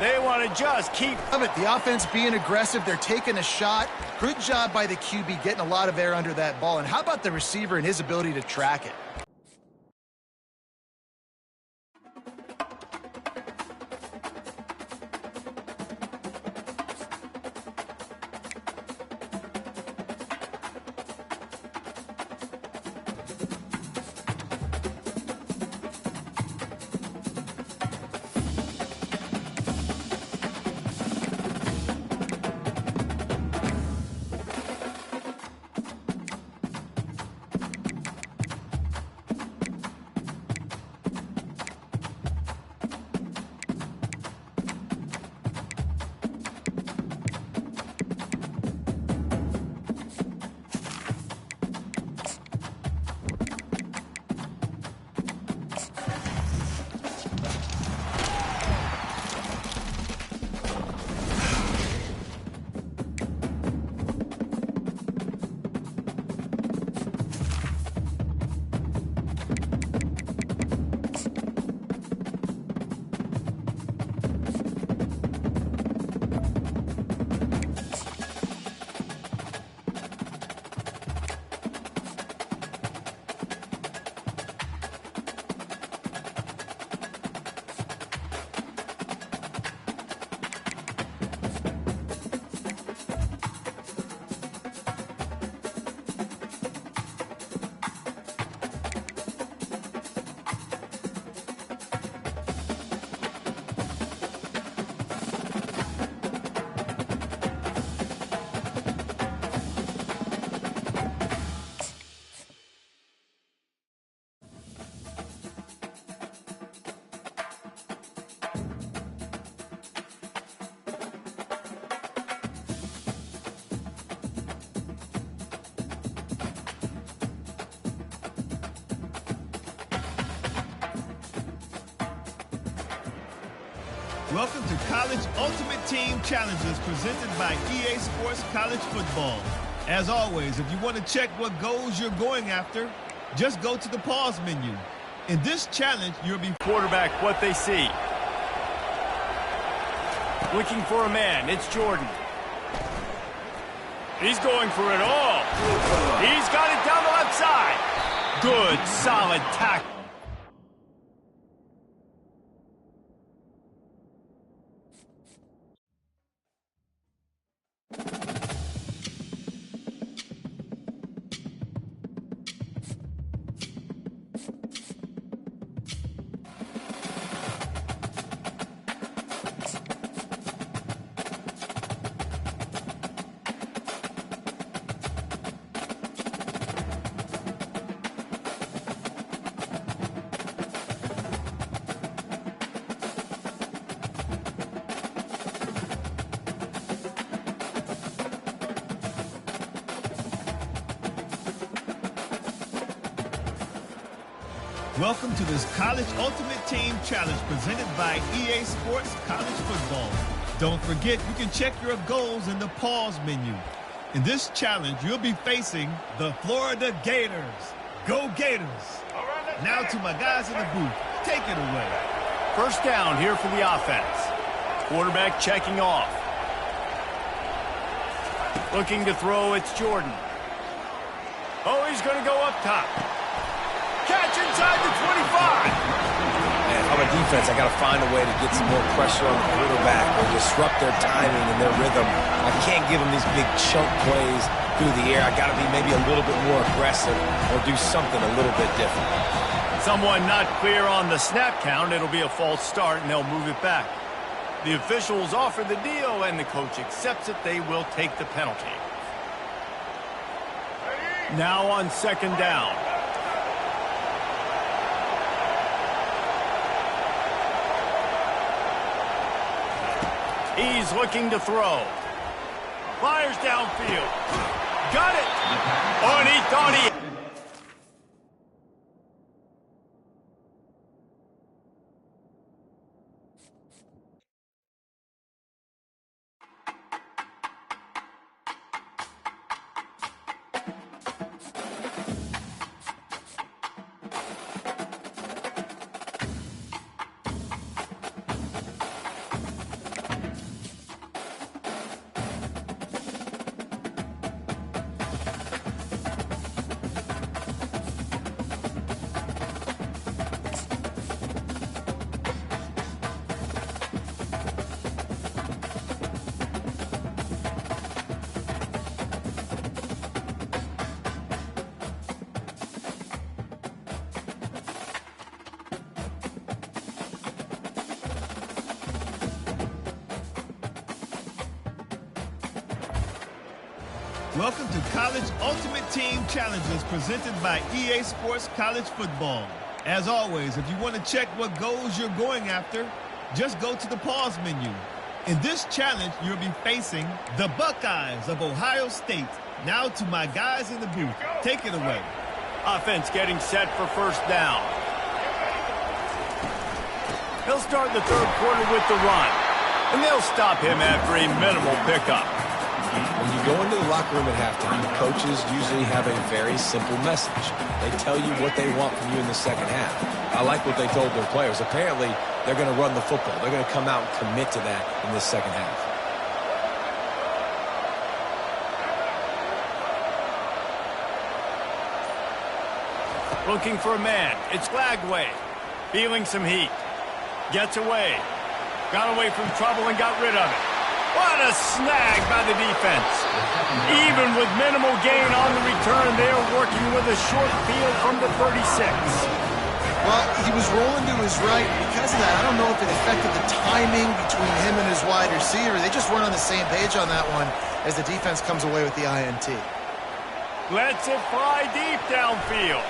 They want to just keep... Love it. The offense being aggressive. They're taking a shot. Good job by the QB getting a lot of air under that ball. And how about the receiver and his ability to track it? Welcome to College Ultimate Team Challenges presented by EA Sports College Football. As always, if you want to check what goals you're going after, just go to the pause menu. In this challenge, you'll be quarterback what they see. Looking for a man, it's Jordan. He's going for it all. He's got it down the left side. Good, solid tackle. Welcome to this College Ultimate Team Challenge presented by EA Sports College Football. Don't forget, you can check your goals in the pause menu. In this challenge, you'll be facing the Florida Gators. Go Gators! Now to my guys in the booth. Take it away. First down here for the offense. Quarterback checking off. Looking to throw, it's Jordan. Oh, he's going to go up top. Catch inside the 25. Man, on a defense, I got to find a way to get some more pressure on the quarterback or disrupt their timing and their rhythm. I can't give them these big chunk plays through the air. I got to be maybe a little bit more aggressive or do something a little bit different. Someone not clear on the snap count. It'll be a false start, and they'll move it back. The officials offer the deal, and the coach accepts it. They will take the penalty. Now on second down. He's looking to throw. Fires downfield. Got it. Oh, and he thought he... Welcome to College Ultimate Team Challenges presented by EA Sports College Football. As always, if you want to check what goals you're going after, just go to the pause menu. In this challenge, you'll be facing the Buckeyes of Ohio State. Now to my guys in the booth. Take it away. Offense getting set for first down. He'll start the third quarter with the run, and they'll stop him after a minimal pickup. When you go into the locker room at halftime, the coaches usually have a very simple message. They tell you what they want from you in the second half. I like what they told their players. Apparently, they're going to run the football. They're going to come out and commit to that in this second half. Looking for a man. It's Gggggg. Feeling some heat. Gets away. Got away from trouble and got rid of it. What a snag by the defense. Even with minimal gain on the return, they're working with a short field from the 36. Well, he was rolling to his right. Because of that, I don't know if it affected the timing between him and his wide receiver. They just weren't on the same page on that one as the defense comes away with the INT. Lets it fly deep downfield.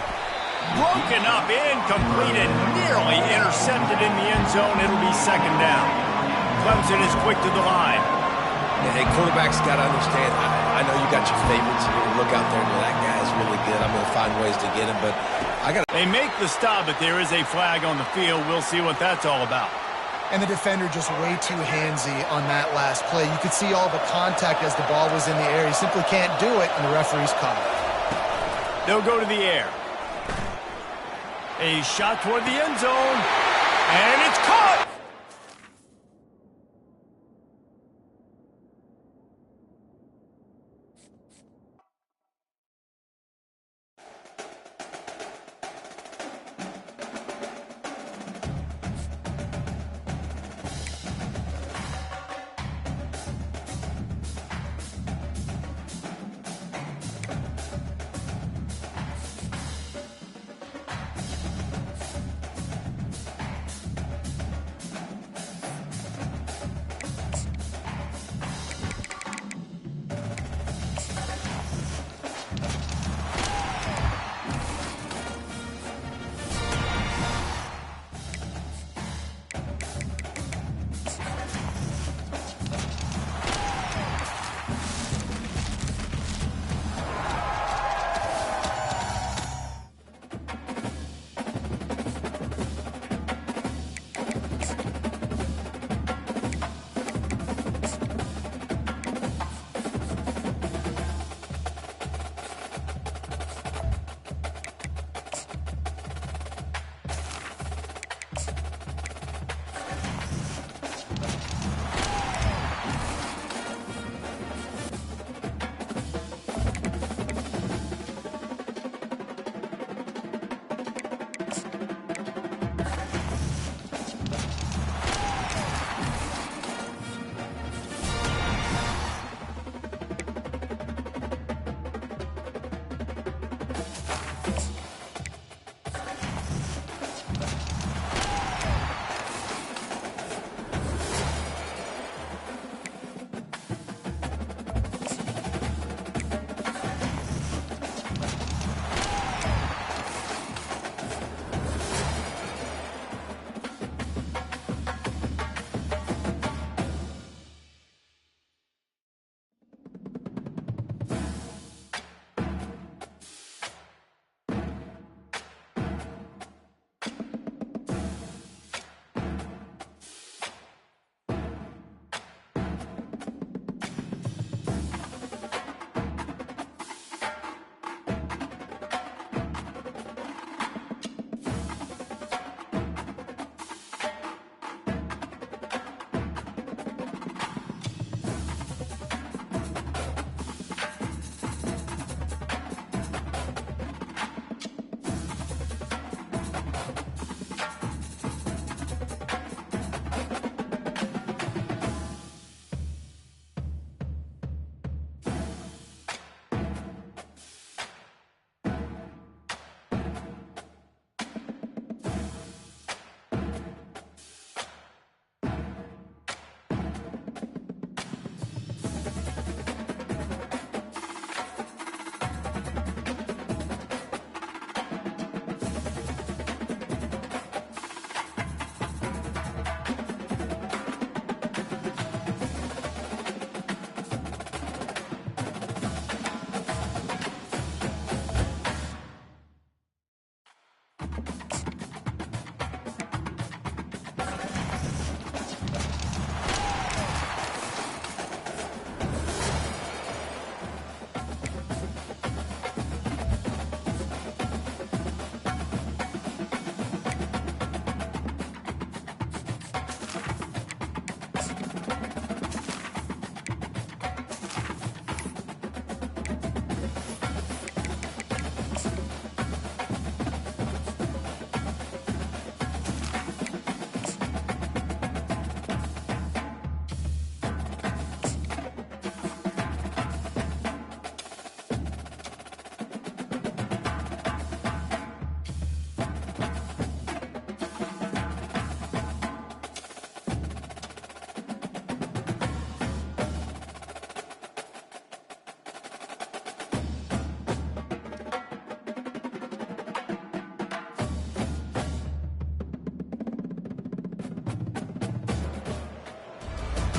Broken up, incomplete, and nearly intercepted in the end zone. It'll be second down. Clemson is quick to the line. Hey, quarterbacks got to understand, I know you got your favorites. You're going to look out there and that guy's really good. I'm going to find ways to get him, but I got to... They make the stop, but there is a flag on the field. We'll see what that's all about. And the defender just way too handsy on that last play. You could see all the contact as the ball was in the air. He simply can't do it, and the referee's caught it. They'll go to the air. A shot toward the end zone, and it's caught!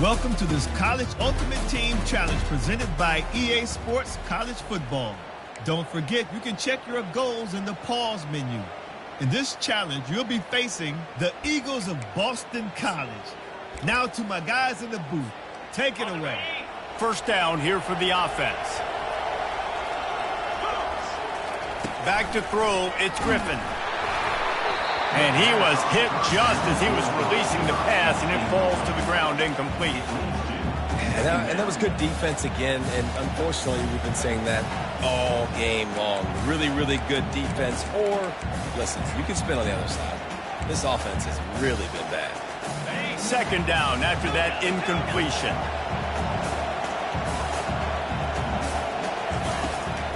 Welcome to this College Ultimate Team Challenge presented by EA Sports College Football. Don't forget, you can check your goals in the pause menu. In this challenge, you'll be facing the Eagles of Boston College. Now to my guys in the booth. Take it away. First down here for the offense. Back to throw, it's Griffin. And he was hit just as he was releasing the pass, and it falls to the ground incomplete. And that was good defense again, and unfortunately, we've been saying that all game long. Really, really good defense. Or, listen, you can spin on the other side. This offense has really been bad. Second down after that incompletion.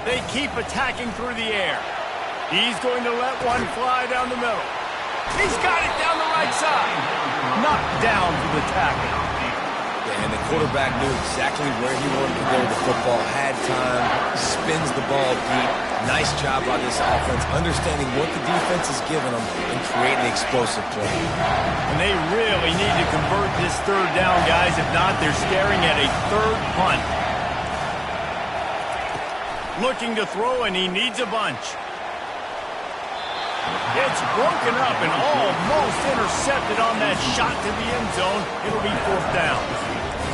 They keep attacking through the air. He's going to let one fly down the middle. He's got it down the right side. Knocked down for the tackle. Yeah, and the quarterback knew exactly where he wanted to go with the football, had time, spins the ball deep. Nice job by this offense, understanding what the defense is giving them and creating explosive play. And they really need to convert this third down, guys. If not, they're staring at a third punt. Looking to throw, and he needs a bunch. It's broken up and almost intercepted on that shot to the end zone. It'll be fourth down.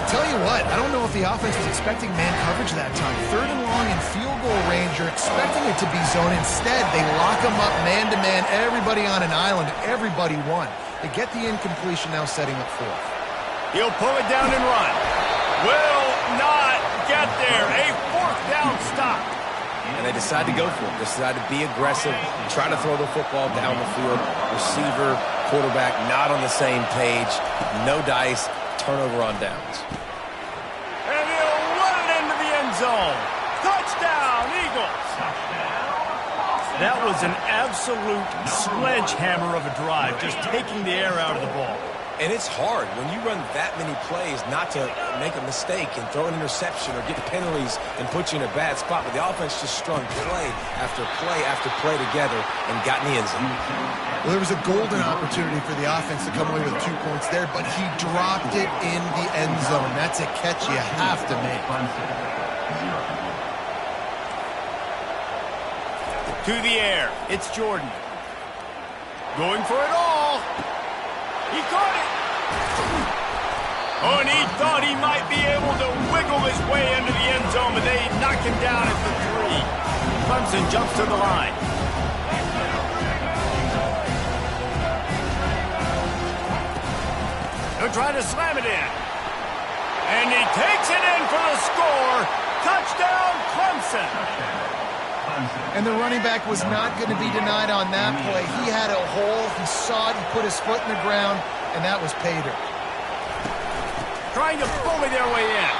Tell you what, I don't know if the offense was expecting man coverage that time. Third and long in field goal range, you're expecting it to be zone. Instead, they lock them up man-to-man, everybody on an island, everybody won. They get the incompletion, now setting up fourth. He'll pull it down and run. Will not get there. A fourth down stop. And they decide to go for it. They decide to be aggressive, try to throw the football down the field. Receiver, quarterback, not on the same page. No dice, turnover on downs. And he'll run it into the end zone. Touchdown, Eagles. That was an absolute sledgehammer of a drive, just taking the air out of the ball. And it's hard when you run that many plays not to make a mistake and throw an interception or get penalties and put you in a bad spot. But the offense just strung play after play after play together and got in the end zone. Well, there was a golden opportunity for the offense to come away with 2 points there, but he dropped it in the end zone. That's a catch you have to make. To the air, it's Jordan. Going for it all. He caught it. Oh, and he thought he might be able to wiggle his way into the end zone, but they knock him down at the 3. Clemson jumps to the line. He'll try to slam it in. And he takes it in for the score. Touchdown, Clemson. And the running back was not going to be denied on that play. He had a hole, he saw it, he put his foot in the ground, and that was pay dirt. Trying to bully their way in.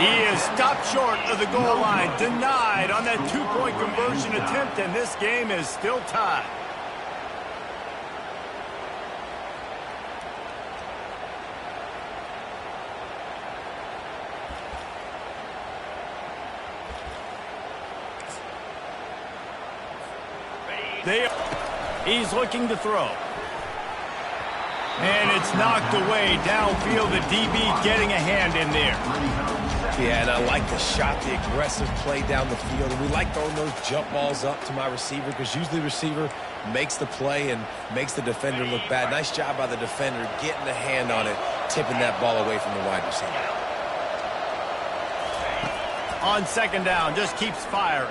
He is stopped short of the goal line, denied on that 2-point conversion attempt, and this game is still tied. He's looking to throw. And it's knocked away downfield. The DB getting a hand in there. Yeah, and I like the shot, the aggressive play down the field. And we like throwing those jump balls up to my receiver because usually the receiver makes the play and makes the defender look bad. Nice job by the defender getting a hand on it, tipping that ball away from the wide receiver. On second down, just keeps firing.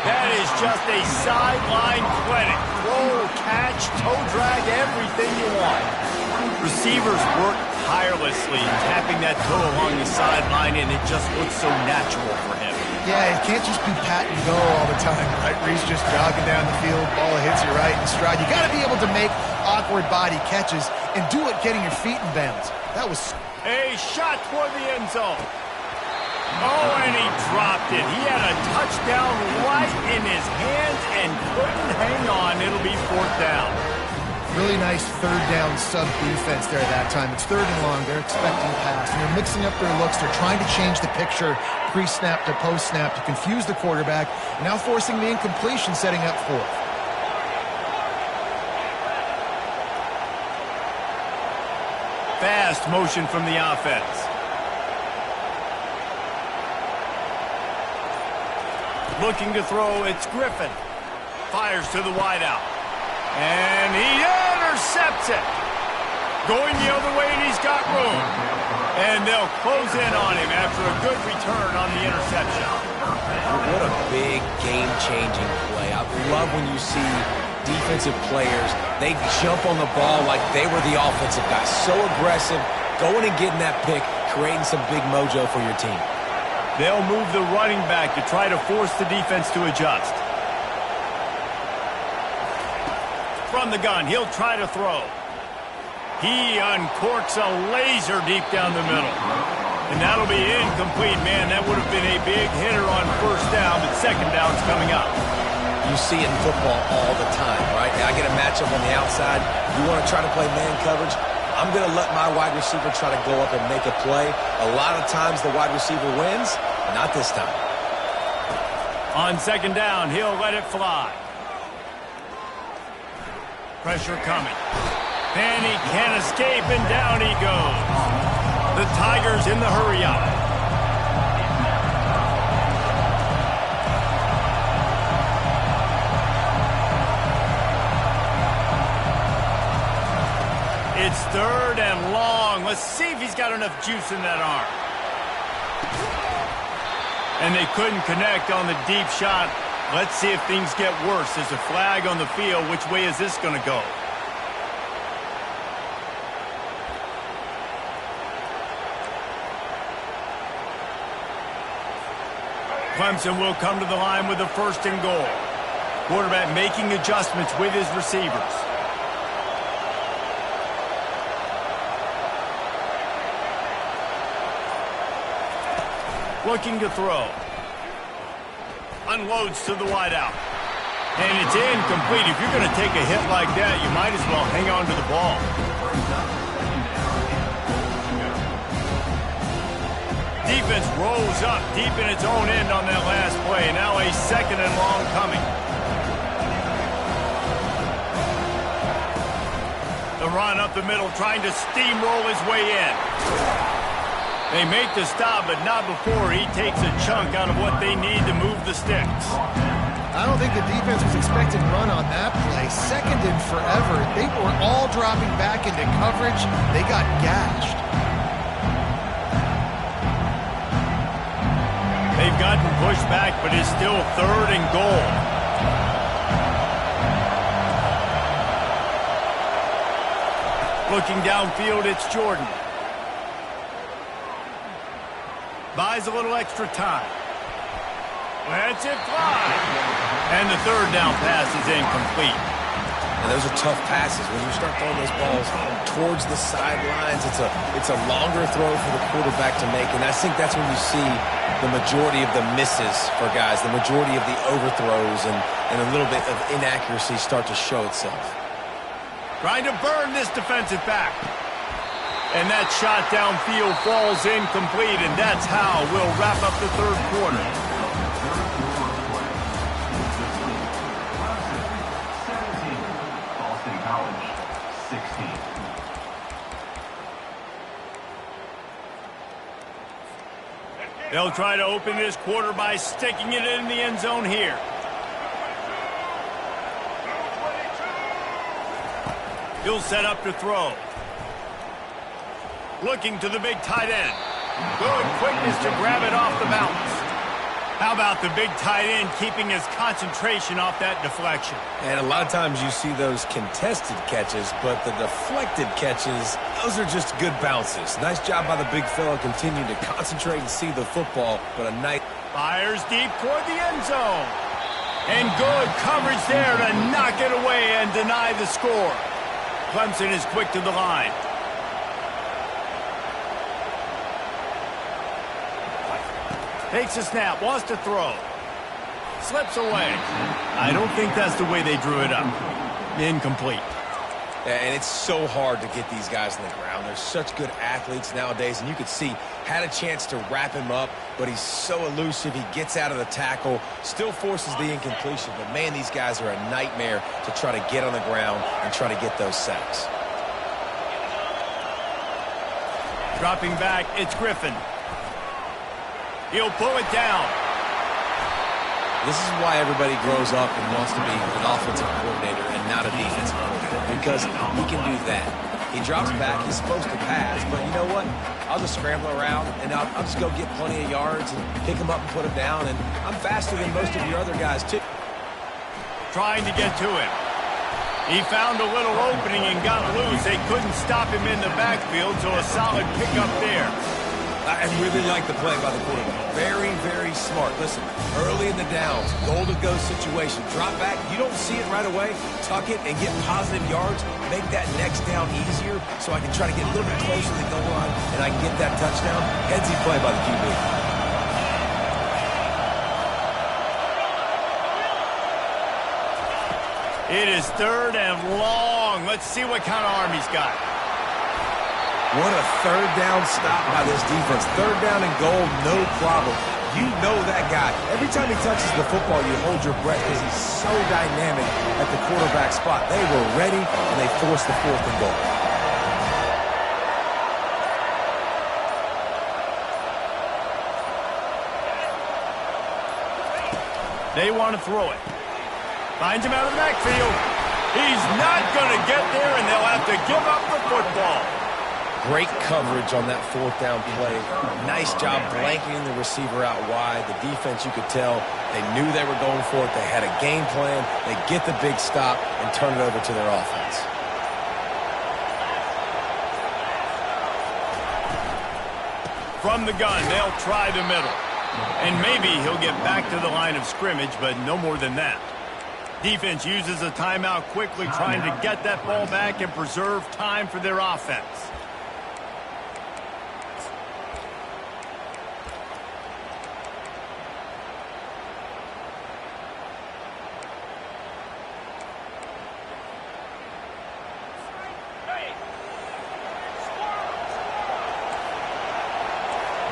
That is just a sideline clinic. Roll, catch, toe drag, everything you want. Receivers work tirelessly, tapping that toe along the sideline, and it just looks so natural for him. Yeah, it can't just be pat and go all the time, right? Where he's just jogging down the field, ball hits you right in stride. You got to be able to make awkward body catches and do it getting your feet in bounds. That was a shot toward the end zone. Oh, and he dropped it. He had a touchdown right in his hands and couldn't hang on. It'll be fourth down. really nice third down sub defense there that time. It's third and long. They're expecting pass, and they're mixing up their looks. They're trying to change the picture pre-snap to post-snap to confuse the quarterback, and now forcing the incompletion, setting up fourth. Fast motion from the offense. Looking to throw, it's Griffin. Fires to the wideout. And he intercepts it. Going the other way, and he's got room. And they'll close in on him after a good return on the interception. What a big game-changing play. I love when you see defensive players, they jump on the ball like they were the offensive guys. So aggressive, going and getting that pick, creating some big mojo for your team. They'll move the running back to try to force the defense to adjust. From the gun, he'll try to throw. He uncorks a laser deep down the middle. And that'll be incomplete, man. That would have been a big hitter on first down, but second down's coming up. You see it in football all the time, right? I get a matchup on the outside. You want to try to play man coverage? I'm going to let my wide receiver try to go up and make a play. A lot of times the wide receiver wins. Not this time. On second down, he'll let it fly. Pressure coming. And he can't escape, and down he goes. The Tigers in the hurry-up. It's third and long. Let's see if he's got enough juice in that arm. And they couldn't connect on the deep shot. Let's see if things get worse. There's a flag on the field. Which way is this going to go? Clemson will come to the line with a first and goal. Quarterback making adjustments with his receivers. Looking to throw. Unloads to the wideout. And it's incomplete. If you're going to take a hit like that, you might as well hang on to the ball. Defense rolls up deep in its own end on that last play. Now a second and long coming. The run up the middle, trying to steamroll his way in. They make the stop, but not before he takes a chunk out of what they need to move the sticks. I don't think the defense was expecting run on that play. Second and forever. They were all dropping back into coverage. They got gashed. They've gotten pushed back, but it's still third and goal. Looking downfield, it's Jordan. Buys a little extra time. Lets it fly. And the third down pass is incomplete. And those are tough passes. When you start throwing those balls towards the sidelines, it's a longer throw for the quarterback to make. And I think that's when you see the majority of the misses for guys, the majority of the overthrows and a little bit of inaccuracy start to show itself. Trying to burn this defensive back. And that shot downfield falls incomplete, and that's how we'll wrap up the third quarter. They'll try to open this quarter by sticking it in the end zone here. He'll set up to throw. Looking to the big tight end. Good quickness to grab it off the bounce. How about the big tight end keeping his concentration off that deflection? And a lot of times you see those contested catches, but the deflected catches, those are just good bounces. Nice job by the big fellow continuing to concentrate and see the football, but a nice... Fires deep toward the end zone. And good coverage there to knock it away and deny the score. Clemson is quick to the line. Takes a snap, wants to throw. Slips away. I don't think that's the way they drew it up. Incomplete. And it's so hard to get these guys on the ground. They're such good athletes nowadays, and you could see, had a chance to wrap him up, but he's so elusive. He gets out of the tackle, still forces the incompletion. But, man, these guys are a nightmare to try to get on the ground and try to get those sacks. Dropping back, it's Griffin. He'll pull it down. This is why everybody grows up and wants to be an offensive coordinator and not a defensive coordinator, because he can do that. He drops back, he's supposed to pass, but you know what? I'll just scramble around, and I'll just go get plenty of yards and pick him up and put him down, and I'm faster than most of your other guys, too. Trying to get to him. He found a little opening and got loose. They couldn't stop him in the backfield, so a solid pickup there. I really like the play by the quarterback. Very, very smart. Listen, early in the downs, goal-to-go situation. Drop back. You don't see it right away. Tuck it and get positive yards. Make that next down easier so I can try to get a little bit closer to the goal line and I can get that touchdown. Headsy play by the QB. It is third and long. Let's see what kind of arm he's got. What a third down stop by this defense. Third down and goal, no problem. You know that guy. Every time he touches the football, you hold your breath because he's so dynamic at the quarterback spot. They were ready, and they forced the fourth and goal. They want to throw it. Finds him out of the backfield. He's not going to get there, and they'll have to give up the football. Great coverage on that fourth down play. Nice job blanketing the receiver out wide. The defense, you could tell, they knew they were going for it. They had a game plan. They get the big stop and turn it over to their offense. From the gun, they'll try the middle. And maybe he'll get back to the line of scrimmage, but no more than that. Defense uses a timeout quickly, trying to get that ball back and preserve time for their offense.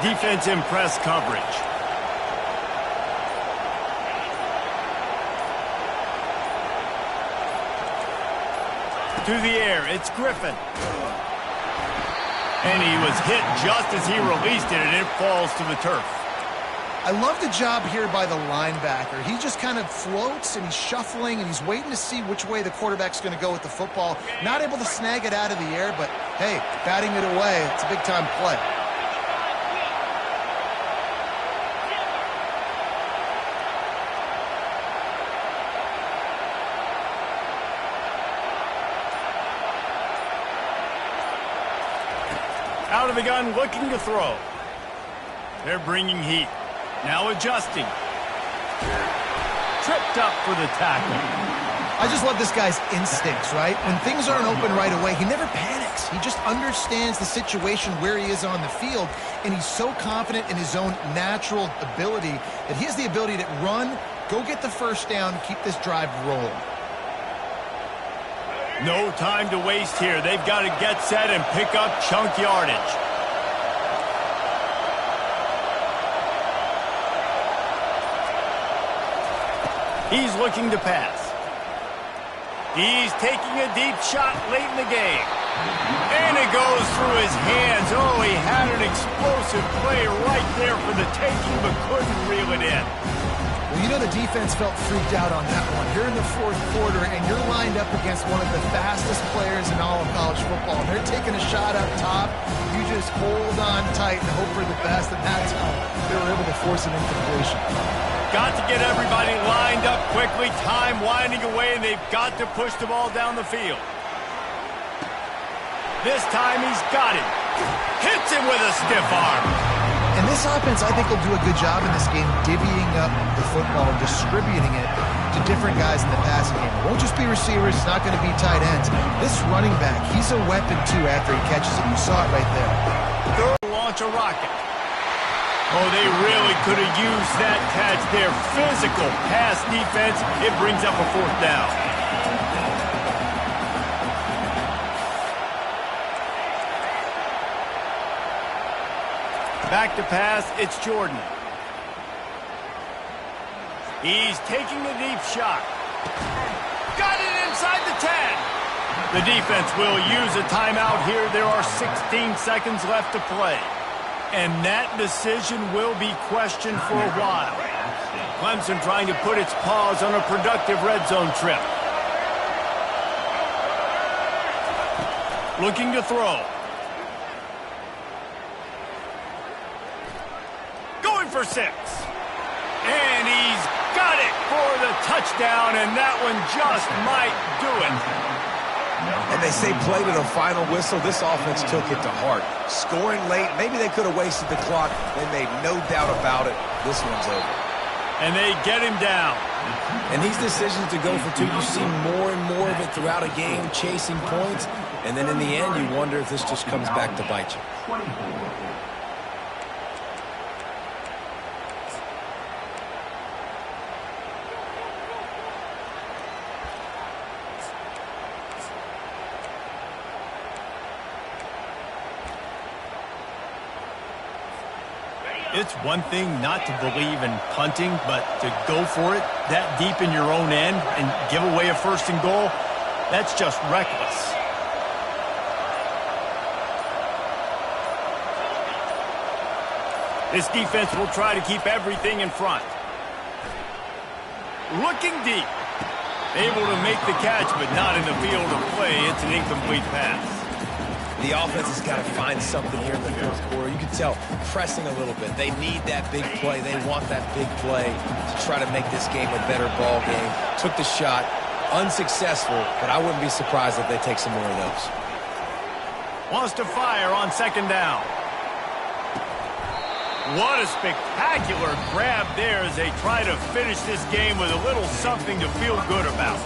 Defense in press coverage. To the air, it's Griffin. And he was hit just as he released it, and it falls to the turf. I love the job here by the linebacker. He just kind of floats, and he's shuffling, and he's waiting to see which way the quarterback's going to go with the football. Not able to snag it out of the air, but, hey, batting it away, it's a big-time play. Out of the gun, looking to throw. They're bringing heat. Now adjusting. Tripped up for the tackle. I just love this guy's instincts, right? When things aren't open right away, he never panics. He just understands the situation where he is on the field, and he's so confident in his own natural ability that he has the ability to run, go get the first down, keep this drive rolling. No time to waste here. They've got to get set and pick up chunk yardage. He's looking to pass. He's taking a deep shot late in the game. And it goes through his hands. Oh, he had an explosive play right there for the taking, but couldn't reel it in. Well, you know the defense felt freaked out on that one. You're in the fourth quarter, and you're lined up against one of the fastest players in all of college football. They're taking a shot up top. You just hold on tight and hope for the best, and that's how they were able to force an incompletion. Got to get everybody lined up quickly. Time winding away, and they've got to push the ball down the field. This time he's got it. Hits him with a stiff arm. And this offense, I think, will do a good job in this game divvying up the football, distributing it to different guys in the passing game. It won't just be receivers. It's not going to be tight ends. This running back, he's a weapon, too, after he catches it. You saw it right there. Third launch a rocket. Oh, they really could have used that catch there. Physical pass defense. It brings up a fourth down. Back to pass, it's Jordan. He's taking a deep shot. Got it inside the 10. The defense will use a timeout here. There are 16 seconds left to play. And that decision will be questioned for a while. Clemson trying to put its paws on a productive red zone trip. Looking to throw. For 6. And he's got it for the touchdown, and that one just might do it. And they say play to the final whistle. This offense took it to heart. Scoring late, maybe they could have wasted the clock. They made no doubt about it. This one's over. And they get him down. And these decisions to go for 2, you see more and more of it throughout a game, chasing points. And then in the end, you wonder if this just comes back to bite you. It's one thing not to believe in punting, but to go for it that deep in your own end and give away a first and goal, that's just reckless. This defense will try to keep everything in front. Looking deep. Able to make the catch, but not in the field of play. It's an incomplete pass. The offense has got to find something here in the fourth quarter. You can tell, pressing a little bit. They need that big play. They want that big play to try to make this game a better ball game. Took the shot, unsuccessful, but I wouldn't be surprised if they take some more of those. Wants to fire on second down. What a spectacular grab there as they try to finish this game with a little something to feel good about.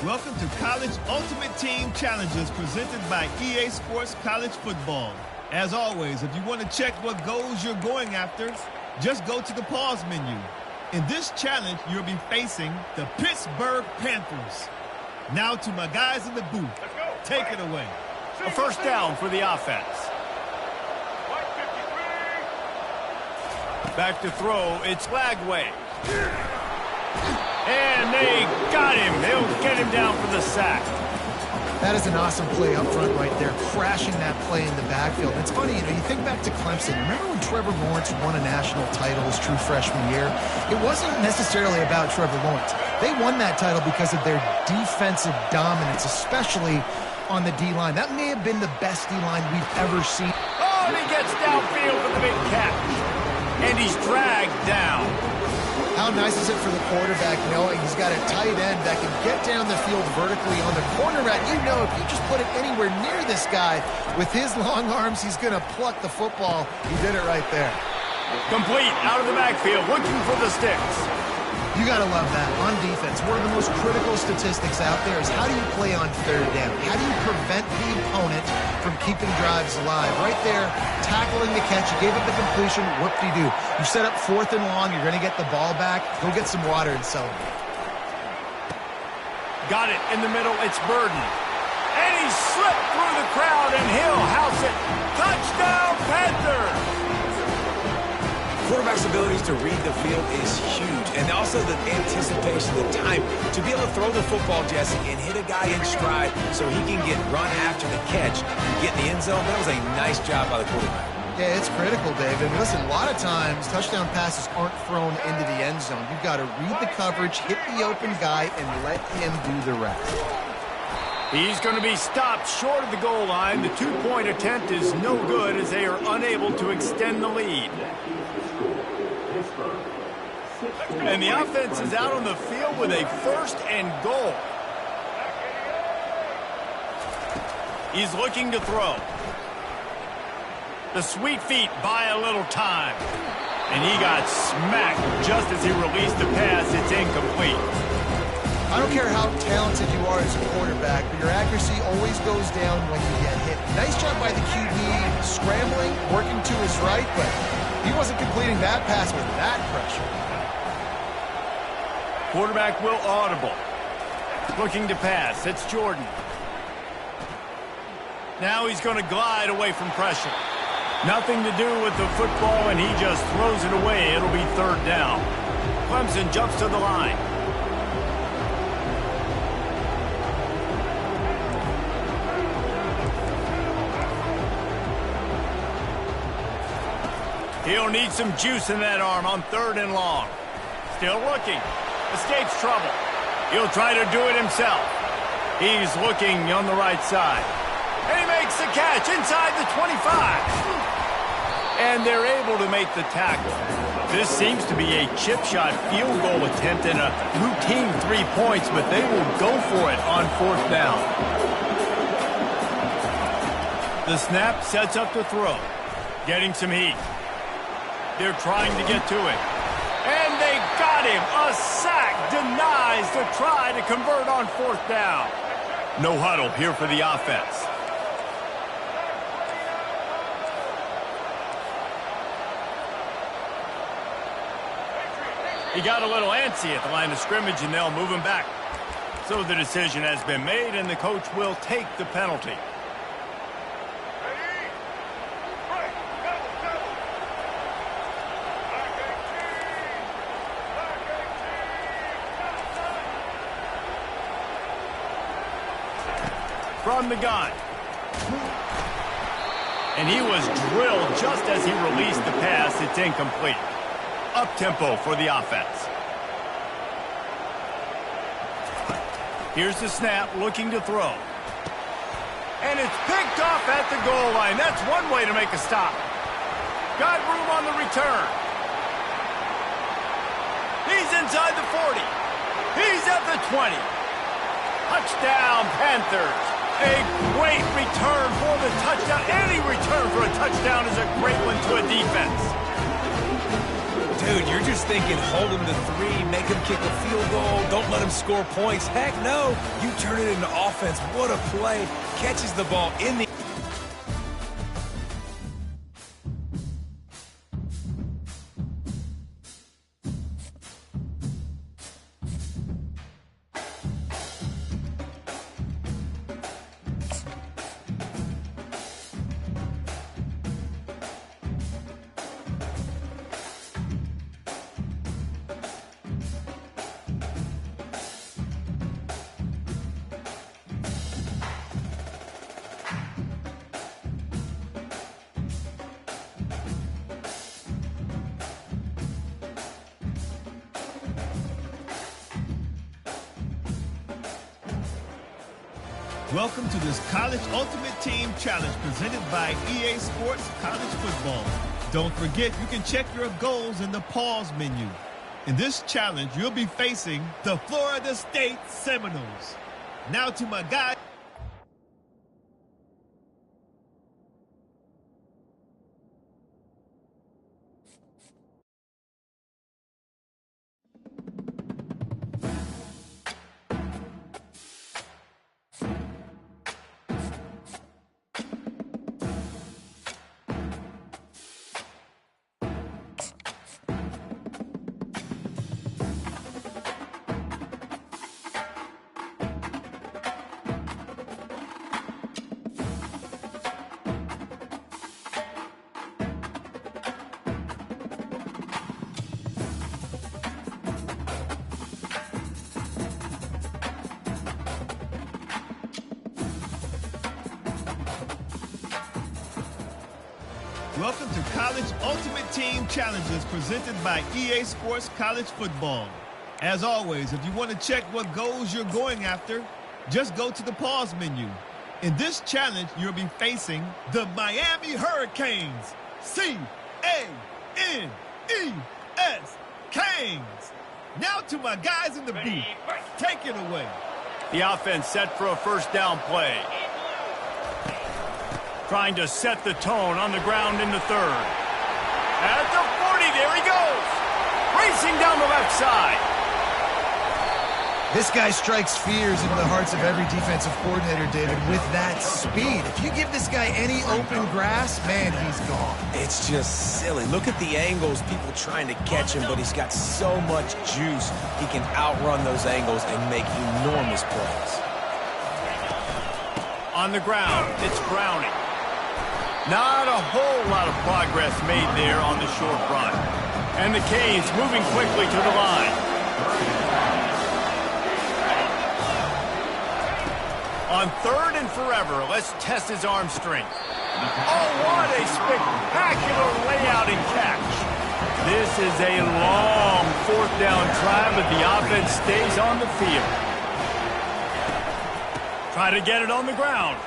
Welcome to College Ultimate Team Challenges presented by EA Sports College Football. As always, if you want to check what goals you're going after, just go to the pause menu. In this challenge, you'll be facing the Pittsburgh Panthers. Now to my guys in the booth. Take it away. A first down for the offense. Back to throw, it's Lagway. And they got him. They'll get him down for the sack. That is an awesome play up front right there, crashing that play in the backfield. It's funny, you think back to Clemson. Remember when Trevor Lawrence won a national title his true freshman year? It wasn't necessarily about Trevor Lawrence. They won that title because of their defensive dominance, especially on the D-line. That may have been the best D-line we've ever seen. Oh, and he gets downfield for the big catch. And he's dragged down. How nice is it for the quarterback knowing he's got a tight end that can get down the field vertically on the corner route? You know, if you just put it anywhere near this guy with his long arms, he's going to pluck the football. He did it right there. Complete out of the backfield, looking for the sticks. You got to love that. On defense, one of the most critical statistics out there is how do you play on third down? How do you prevent the opponent from keeping drives alive? Right there, tackling the catch. You gave up the completion. Whoop-de-doo. You set up 4th and long. You're going to get the ball back. Go get some water and celebrate. Got it in the middle. It's Burden. And he slipped through the crowd, and he'll house it. Touchdown, Panthers! Quarterback's abilities to read the field is huge, and also the anticipation, the time to be able to throw the football, Jesse, and hit a guy in stride so he can get run after the catch and get in the end zone. That was a nice job by the quarterback. Yeah, it's critical, Dave. And listen, a lot of times touchdown passes aren't thrown into the end zone. You've got to read the coverage, hit the open guy, and let him do the rest. He's going to be stopped short of the goal line. The 2-point attempt is no good as they are unable to extend the lead. And the offense is out on the field with a 1st and goal. He's looking to throw. The sweet feet buy a little time. And he got smacked just as he released the pass. It's incomplete. I don't care how talented you are as a quarterback, but your accuracy always goes down when you get hit. Nice job by the QB scrambling, working to his right, but he wasn't completing that pass with that pressure. Quarterback will audible. Looking to pass. It's Jordan. Now he's going to glide away from pressure. Nothing to do with the football, and he just throws it away. It'll be 3rd down. Clemson jumps to the line. He'll need some juice in that arm on 3rd and long. Still looking. Escapes trouble. He'll try to do it himself. He's looking on the right side. And he makes the catch inside the 25. And they're able to make the tackle. This seems to be a chip shot field goal attempt and a routine 3 points, but they will go for it on 4th down. The snap sets up the throw. Getting some heat. They're trying to get to it. And they got him. A sack denies the try to convert on 4th down. No huddle here for the offense. He got a little antsy at the line of scrimmage, and they'll move him back. So the decision has been made, and the coach will take the penalty. From the gun. And he was drilled just as he released the pass. It's incomplete. Up-tempo for the offense. Here's the snap, looking to throw. And it's picked off at the goal line. That's one way to make a stop. Got room on the return. He's inside the 40. He's at the 20. Touchdown, Panthers. A great return for the touchdown. Any return for a touchdown is a great one to a defense. Dude, you're just thinking, hold him to 3, make him kick a field goal, don't let him score points. Heck no, you turn it into offense. What a play. Catches the ball in the... Welcome to this College Ultimate Team Challenge presented by EA Sports College Football. Don't forget, you can check your goals in the pause menu. In this challenge, you'll be facing the Florida State Seminoles. Now to my guy. Welcome to College Ultimate Team Challenges presented by EA Sports College Football. As always, if you want to check what goals you're going after, just go to the pause menu. In this challenge, you'll be facing the Miami Hurricanes. C-A-N-E-S, Canes. Now to my guys in the booth. Take it away. The offense set for a first down play. Trying to set the tone on the ground in the third. At the 40, there he goes. Racing down the left side. This guy strikes fears into the hearts of every defensive coordinator, David, with that speed. If you give this guy any open grass, man, he's gone. It's just silly. Look at the angles, people trying to catch him, but he's got so much juice. He can outrun those angles and make enormous plays. On the ground, it's Browning. Not a whole lot of progress made there on the short run. And the Canes moving quickly to the line. On third and forever, let's test his arm strength. Oh, what a spectacular layout and catch. This is a long fourth down try, but the offense stays on the field. Try to get it on the ground.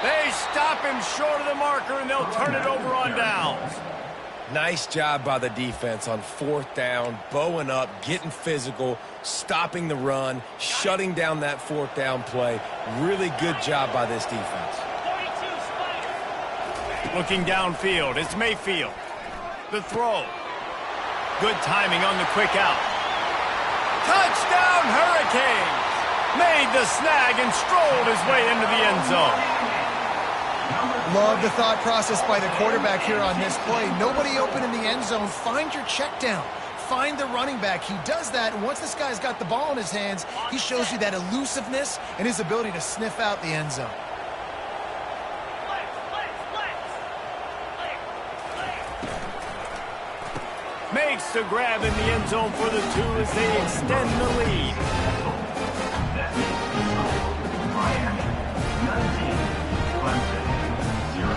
They stop him short of the marker, and they'll turn it over on downs. Nice job by the defense on fourth down, bowing up, getting physical, stopping the run, shutting down that fourth down play. Really good job by this defense. Looking downfield, it's Mayfield. The throw. Good timing on the quick out. Touchdown, Hurricanes! Made the snag and strolled his way into the end zone. Love the thought process by the quarterback here on this play. Nobody open in the end zone. Find your check down. Find the running back. He does that, and once this guy's got the ball in his hands, he shows you that elusiveness and his ability to sniff out the end zone. Makes the grab in the end zone for the two as they extend the lead. Miami, 19, Clemson, 0.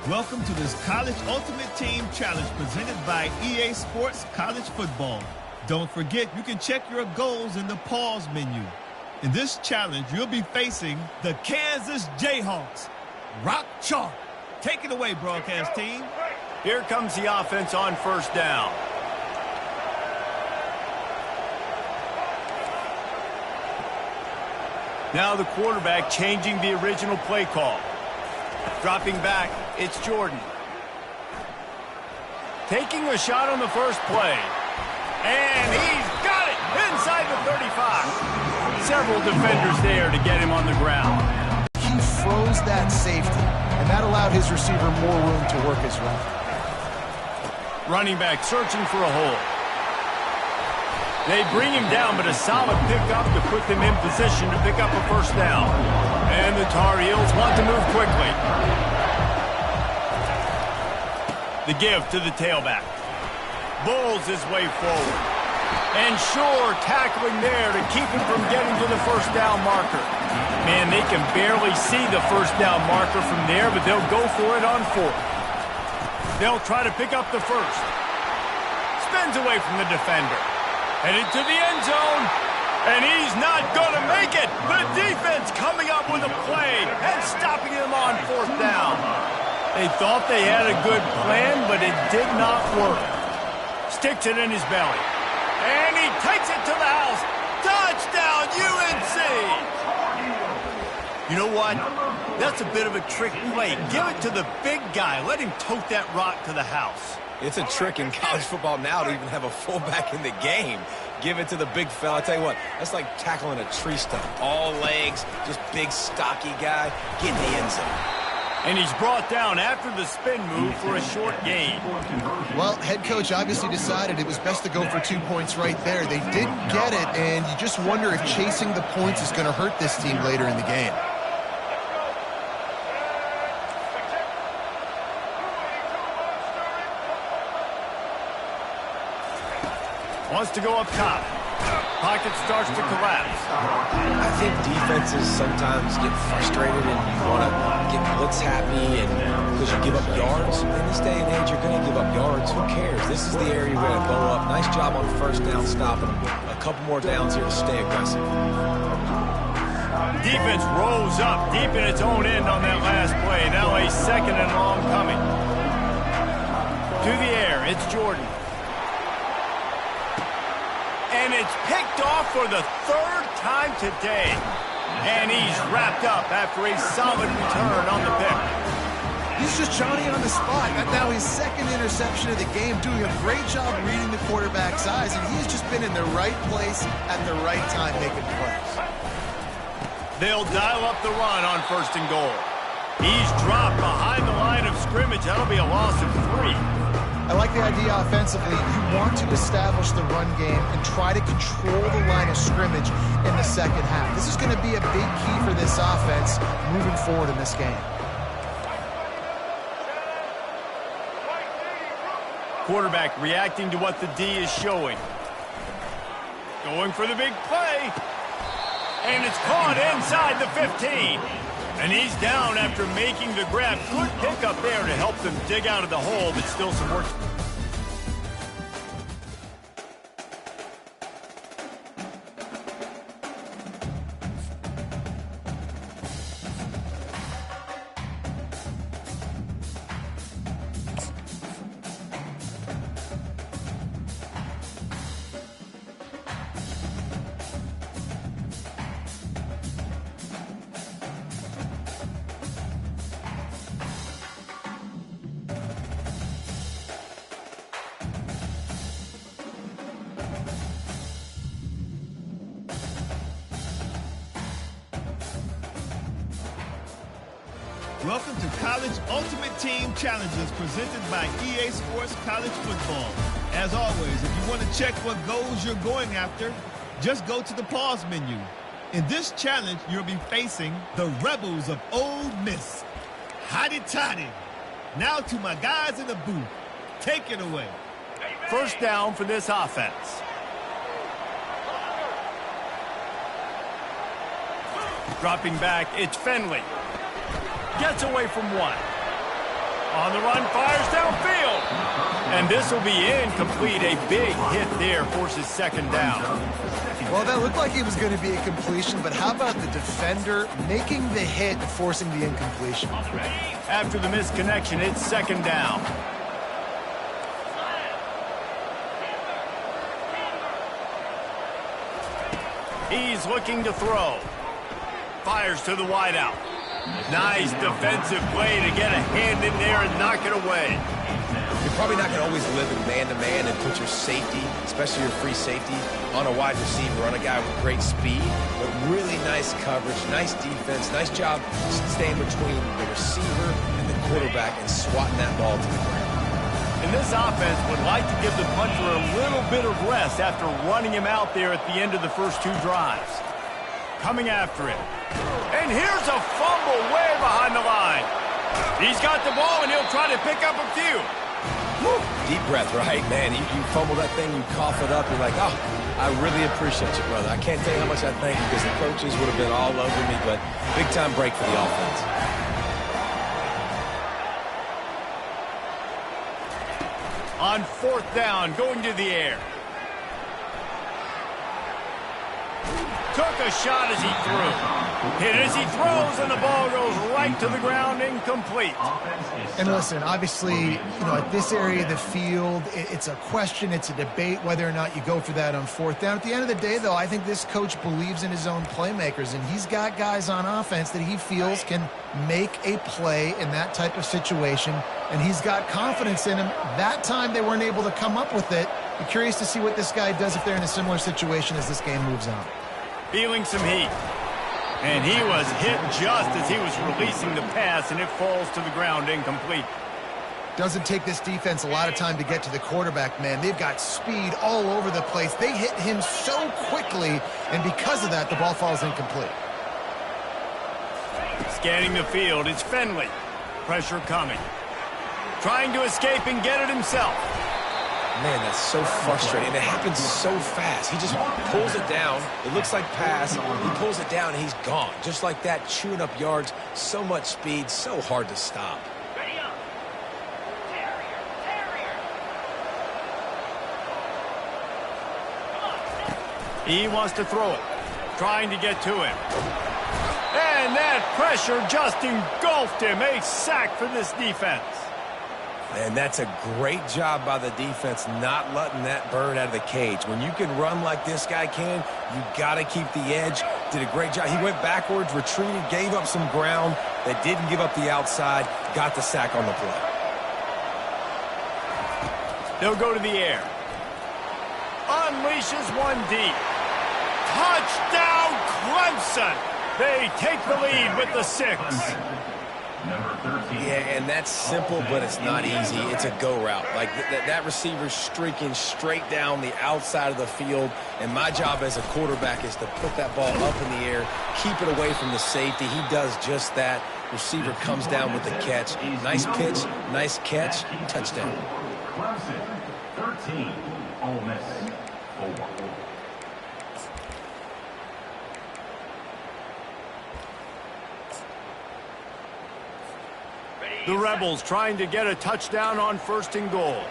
Welcome to this College Ultimate Team Challenge presented by EA Sports College Football. Don't forget, you can check your goals in the pause menu. In this challenge, you'll be facing the Kansas Jayhawks. Rock chalk. Take it away, broadcast team. Here comes the offense on first down. Now the quarterback changing the original play call. Dropping back, it's Jordan. Taking a shot on the first play. And he's got it inside the 35. Several defenders there to get him on the ground. He froze that safety, and that allowed his receiver more room to work his route. Running back searching for a hole. They bring him down, but a solid pickup to put them in position to pick up a first down. And the Tar Heels want to move quickly. The give to the tailback. Bulls his way forward. And Shore tackling there to keep him from getting to the first down marker. Man, they can barely see the first down marker from there, but they'll go for it on fourth. They'll try to pick up the first. Spins away from the defender. Headed to the end zone. And he's not going to make it. The defense coming up with a play and stopping him on fourth down. They thought they had a good plan, but it did not work. Sticks it in his belly. And he takes it to the house. Touchdown, UNC! You know what? That's a bit of a trick play. Give it to the big guy. Let him tote that rock to the house. It's a trick in college football now to even have a fullback in the game. Give it to the big fella. I tell you what, that's like tackling a tree stump. All legs, just big, stocky guy. Get in the end zone. And he's brought down after the spin move for a short gain. Well, head coach obviously decided it was best to go for 2 points right there. They didn't get it, and you just wonder if chasing the points is going to hurt this team later in the game. Wants to go up top. Pocket starts to collapse. I think defenses sometimes get frustrated and you want to get blitz happy and because you give up yards. In this day and age, you're going to give up yards. Who cares? This is the area you're going to go up. Nice job on first down, stopping them. A couple more downs here to stay aggressive. Defense rolls up deep in its own end on that last play. Now a second and long coming. To the air, it's Jordan. And it's picked off for the third time today. And he's wrapped up after a solid return on the pick. He's just Johnny on the spot. Got now his second interception of the game, doing a great job reading the quarterback's eyes, and he's just been in the right place at the right time making plays. They'll dial up the run on first and goal. He's dropped behind the line of scrimmage. That'll be a loss of 3. I like the idea offensively. You want to establish the run game and try to control the line of scrimmage in the second half. This is going to be a big key for this offense moving forward in this game. Quarterback reacting to what the D is showing. Going for the big play. And it's caught inside the 15. And he's down after making the grab. Good pickup there to help them dig out of the hole, but still some work. Welcome to College Ultimate Team Challenges presented by EA Sports College Football. As always, if you want to check what goals you're going after, just go to the pause menu. In this challenge, you'll be facing the Rebels of Ole Miss. Hotty toddy. Now to my guys in the booth. Take it away. First down for this offense. Dropping back, it's Finley. Gets away from one. On the run, fires downfield. And this will be incomplete. A big hit there forces second down. Well, that looked like it was going to be a completion, but how about the defender making the hit and forcing the incompletion? After the misconnection, it's second down. He's looking to throw. Fires to the wideout. Nice defensive play to get a hand in there and knock it away. You're probably not going to always live in man-to-man and put your safety, especially your free safety, on a wide receiver, on a guy with great speed, but really nice coverage, nice defense, nice job staying between the receiver and the quarterback and swatting that ball to the ground. And this offense would like to give the punter a little bit of rest after running him out there at the end of the first 2 drives. Coming after it. And here's a fumble way behind the line. He's got the ball, and he'll try to pick up a few. Woo. Deep breath, right? Man, you fumble that thing, you cough it up, you're like, oh, I really appreciate you, brother. I can't tell you how much I thank you because the coaches would have been all over me, but big-time break for the offense. On 4th down, going to the air. Took a shot as he threw. Hit as he throws, and the ball goes right to the ground, incomplete. And listen, obviously, at this area of the field, it's a question, it's a debate whether or not you go for that on 4th down. At the end of the day, though, I think this coach believes in his own playmakers, and he's got guys on offense that he feels can make a play in that type of situation, and he's got confidence in him. That time they weren't able to come up with it. Be curious to see what this guy does if they're in a similar situation as this game moves on. Feeling some heat. And he was hit just as he was releasing the pass, and it falls to the ground incomplete. Doesn't take this defense a lot of time to get to the quarterback, man. They've got speed all over the place. They hit him so quickly, and because of that, the ball falls incomplete. Scanning the field, it's Finley. Pressure coming. Trying to escape and get it himself. Man, that's so frustrating. And it happens so fast. He just pulls it down. It looks like pass. He pulls it down, and he's gone. Just like that, chewing up yards. So much speed, so hard to stop. He wants to throw it. Trying to get to him. And that pressure just engulfed him. A sack for this defense. And that's a great job by the defense not letting that bird out of the cage. When you can run like this guy can, you got to keep the edge. Did a great job. He went backwards, retreated, gave up some ground that didn't give up the outside, got the sack on the play. They'll go to the air. Unleashes one deep. Touchdown, Clemson! They take the lead with the 6. Yeah, and that's simple, but it's not easy. It's a go route. Like that receiver's streaking straight down the outside of the field, and my job as a quarterback is to put that ball up in the air, keep it away from the safety. He does just that. Receiver comes down with the catch. Nice pitch, nice catch, touchdown. Clemson, 13, Ole Miss, 4. The Rebels trying to get a touchdown on 1st and goal.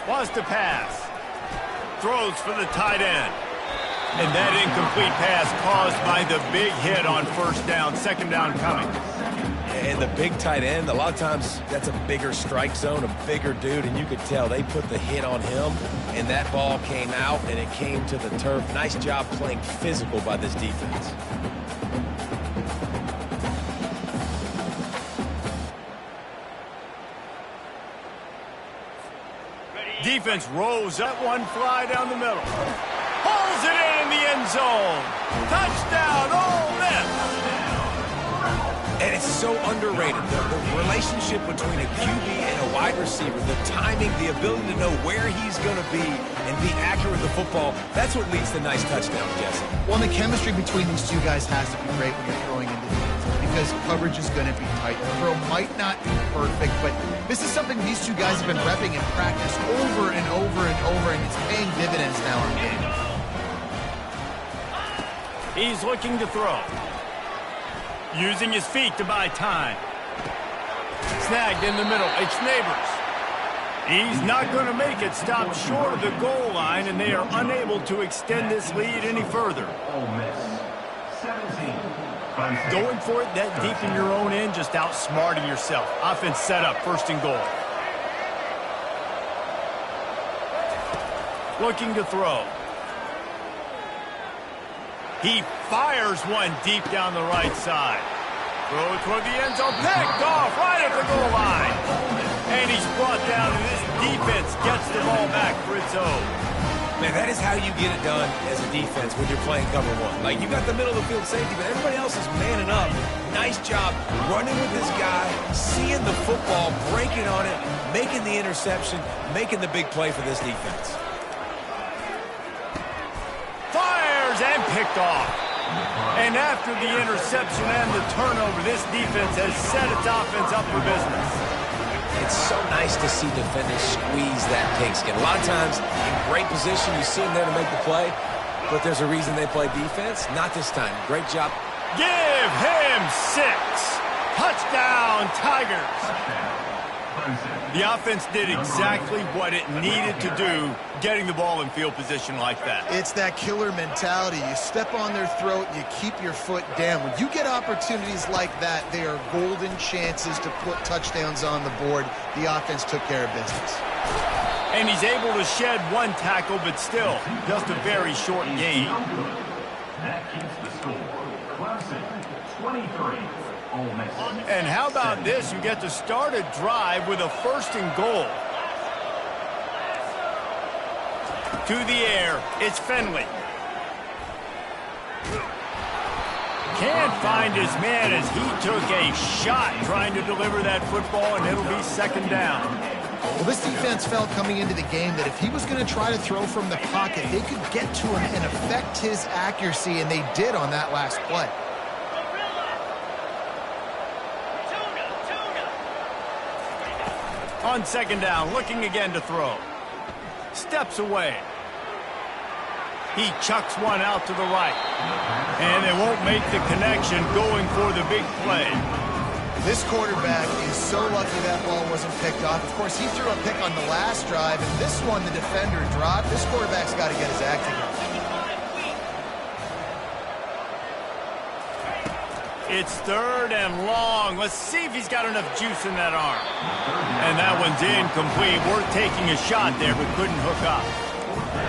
Wants to pass. Throws for the tight end. And that incomplete pass caused by the big hit on 1st down, 2nd down coming. And the big tight end, a lot of times that's a bigger strike zone, a bigger dude, and you could tell they put the hit on him, and that ball came out, and it came to the turf. Nice job playing physical by this defense. Defense rolls up one fly down the middle. Pulls it in the end zone. Touchdown, Ole Miss! And it's so underrated. The relationship between a QB and a wide receiver, the timing, the ability to know where he's going to be and be accurate with the football, that's what leads to nice touchdowns, Jesse. Well, the chemistry between these two guys has to be great when you're throwing into defense because coverage is going to be tight. The throw might not be perfect, but this is something these two guys have been repping in practice over and over and over, and it's paying dividends now in games. He's looking to throw. Using his feet to buy time. Snagged in the middle. It's Neighbors. He's not going to make it. Stopped short of the goal line, and they are unable to extend this lead any further. Ole Miss, 17. Clemson. Going for it that deep in your own end, just outsmarting yourself. Offense set up, 1st and goal. looking to throw. He fires one deep down the right side. Throw toward the end zone, picked off right at the goal line. And he's brought down, and this defense gets the ball back for its own. Man, that is how you get it done as a defense when you're playing cover one. Like, you got the middle of the field safety, but everybody else is manning up. Nice job running with this guy, seeing the football, breaking on it, making the interception, making the big play for this defense. Fires and picked off. And after the interception and the turnover, this defense has set its offense up for business. It's so nice to see defenders squeeze that pigskin. A lot of times, in great position, you see them there to make the play, but there's a reason they play defense. Not this time. Great job. Give him 6. Touchdown, Tigers. The offense did exactly what it needed to do, getting the ball in field position like that. It's that killer mentality. You step on their throat, you keep your foot down. When you get opportunities like that, they are golden chances to put touchdowns on the board. The offense took care of business. And he's able to shed one tackle, but still, just a very short gain. That keeps the score. Clemson, 23. Ole Miss. And how about this? You get to start a drive with a 1st and goal. To the air, it's Finley. Can't find his man as he took a shot trying to deliver that football, and it'll be 2nd down. Well, this defense felt coming into the game that if he was going to try to throw from the pocket, they could get to him and affect his accuracy, and they did on that last play. On 2nd down, looking again to throw. Steps away. He chucks one out to the right. And they won't make the connection going for the big play. This quarterback is so lucky that ball wasn't picked off. Of course, he threw a pick on the last drive, and this one the defender dropped. This quarterback's got to get his act together. It's 3rd and long. Let's see if he's got enough juice in that arm. And that one's incomplete. Worth taking a shot there, but couldn't hook up.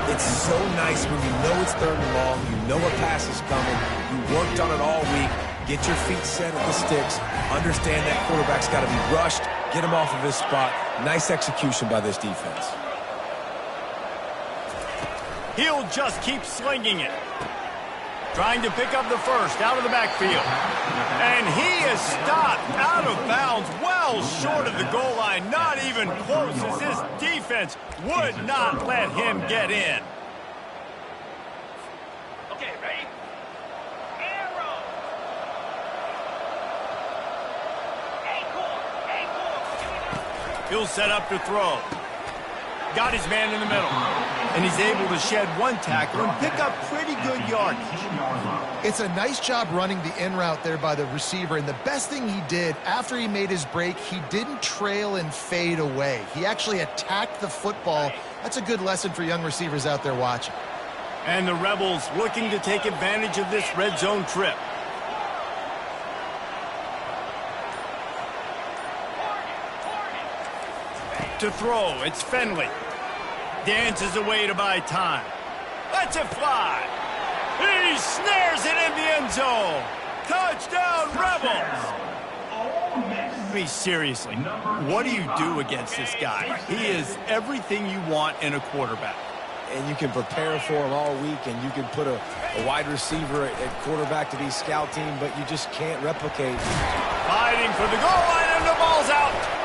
It's so nice when you know it's 3rd and long, you know a pass is coming, you worked on it all week, get your feet set at the sticks, understand that quarterback's got to be rushed, get him off of his spot. Nice execution by this defense. He'll just keep slinging it. Trying to pick up the 1st out of the backfield. And he is stopped out of bounds, well short of the goal line. Not even close, as his defense would not let him get in. Okay, ready? Arrow. Acorn. He'll set up to throw. Got his man in the middle. And he's able to shed one tackle and pick up pretty good yardage. It's a nice job running the in route there by the receiver, and the best thing he did after he made his break, he didn't trail and fade away. He actually attacked the football. That's a good lesson for young receivers out there watching. And the Rebels looking to take advantage of this red zone trip. To throw, it's Finley. Dances away to buy time. Lets it fly. He snares it in the end zone. Touchdown, Rebels! I mean, seriously, what do you do against this guy? He is everything you want in a quarterback. And you can prepare for him all week, and you can put a wide receiver at quarterback to be scout team, but you just can't replicate. Fighting for the goal line, and the ball's out.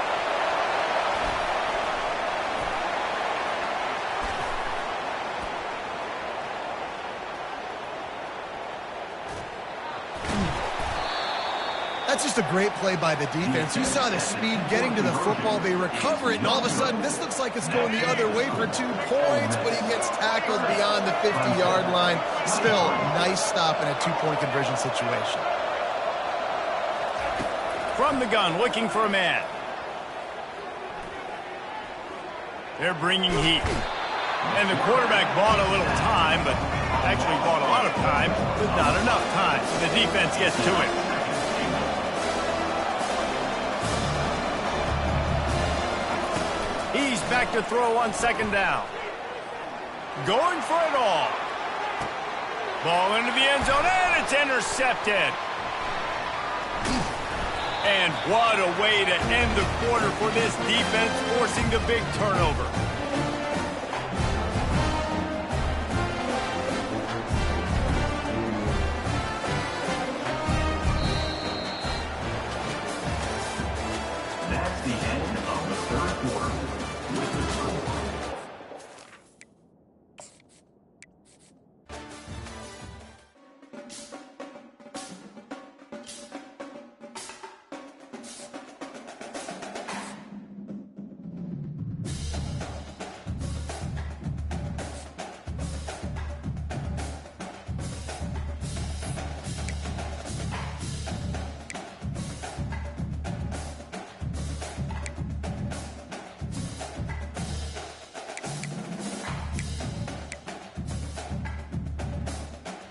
That's just a great play by the defense. You saw the speed getting to the football. They recover it, and all of a sudden, this looks like it's going the other way for 2 points, but he gets tackled beyond the 50-yard line. Still, nice stop in a 2-point conversion situation. From the gun, looking for a man. They're bringing heat. And the quarterback bought a little time, but actually bought a lot of time, but not enough time. So the defense gets to it. He's back to throw on 2nd down. going for it all. Ball into the end zone, and it's intercepted. And what a way to end the quarter for this defense, forcing the big turnover.